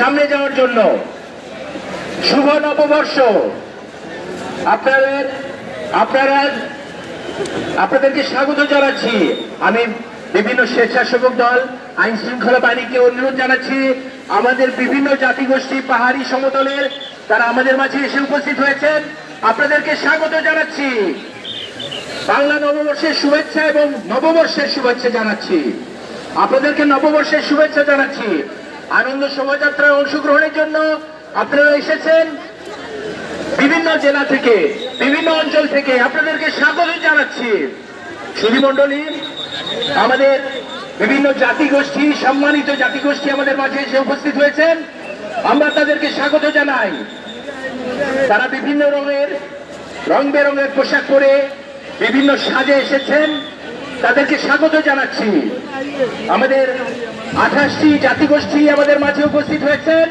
সামনে যাওয়ার জন্য। শুভ নববর্ষ। আপনাদেরকে স্বাগত জানাচ্ছি। আমি বিভিন্ন স্বেচ্ছাসেবক দল, আইন শৃঙ্খলা বাহিনীকে অনুরোধ জানাচ্ছি, আমাদের বিভিন্ন জাতিগোষ্ঠী পাহাড়ি সমতলের তারা আমাদের মাঝে এসে উপস্থিত হয়েছেন। আপনাদেরকে স্বাগত জানাচ্ছি। বাংলা নববর্ষের শুভেচ্ছা এবং নববর্ষের শুভেচ্ছা জানাচ্ছি। আপনাদেরকে নববর্ষের শুভেচ্ছা জানাচ্ছি। আনন্দ শোভাযাত্রায় অংশগ্রহণের জন্য আপনারা এসেছেন বিভিন্ন জেলা থেকে, বিভিন্ন অঞ্চল থেকে। আপনাদেরকে স্বাগত জানাচ্ছি। সুধীমণ্ডলী, আমাদের বিভিন্ন জাতিগোষ্ঠী, সম্মানিত জাতিগোষ্ঠী আমাদের মাঝে এসে উপস্থিত হয়েছেন। আমরা তাদেরকে স্বাগত জানাই। তারা বিভিন্ন রং বেরঙের পোশাক পরে বিভিন্ন সাজে এসেছেন। তাদেরকে স্বাগত জানাচ্ছি। আমাদের 28টি জাতিগোষ্ঠী আমাদের মাঝে উপস্থিত হয়েছেন।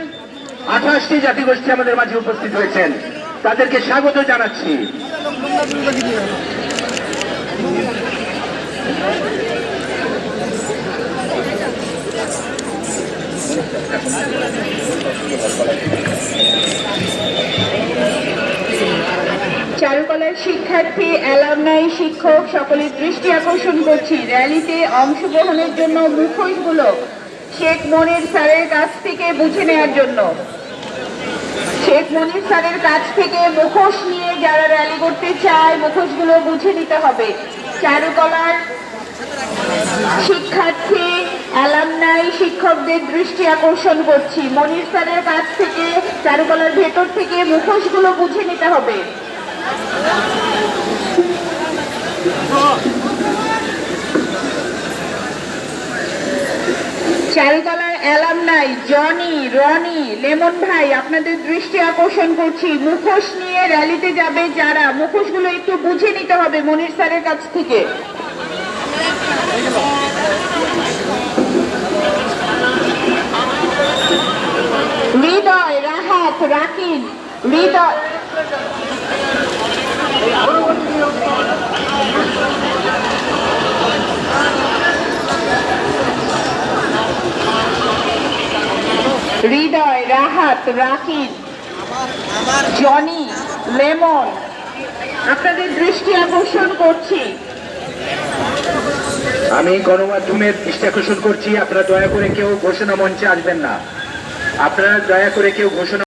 28টি জাতিগোষ্ঠী আমাদের মাঝে উপস্থিত হয়েছেন। তাদেরকে স্বাগত জানাচ্ছি। চারুকলার শিক্ষার্থী, অ্যালামনাই, শিক্ষক সকলের দৃষ্টি আকর্ষণ করছি র্যালিতে অংশগ্রহণের জন্য মুখোশগুলো শেখ মনির স্যারের কাছ থেকে বুঝে নেওয়ার জন্য। শেখ মনির স্যারের কাছ থেকে মুখোশ নিয়ে যারা র্যালি করতে চায় মুখোশগুলো বুঝে নিতে হবে। চারুকলার শিক্ষার্থী, অ্যালামনাই, শিক্ষকদের দৃষ্টি আকর্ষণ করছি, মনির স্যারের কাছ থেকে চারুকলার ভেতর থেকে মুখোশগুলো বুঝে নিতে হবে। চারুকলার অ্যালামনাই, জনি, রনি, লেমন ভাই, আপনাদের দৃষ্টি আকর্ষণ করছি। মুখোশ নিয়ে র্যালিতে যাবে যারা, মুখোশগুলো একটু বুঝে নিতে হবে মনির স্যারের কাছ থেকে। হৃদয়, রাহাত, রাকিব, হৃদয়, হৃদয়, রাহাত, রাকিব, জনি, লেমন, আপনাদের দৃষ্টি আকর্ষণ করছি। আমি গণমাধ্যমের দৃষ্টি আকর্ষণ করছি, আপনারা দয়া করে কেউ ঘোষণা মঞ্চে আসবেন না। আপনারা দয়া করে কেউ ঘোষণা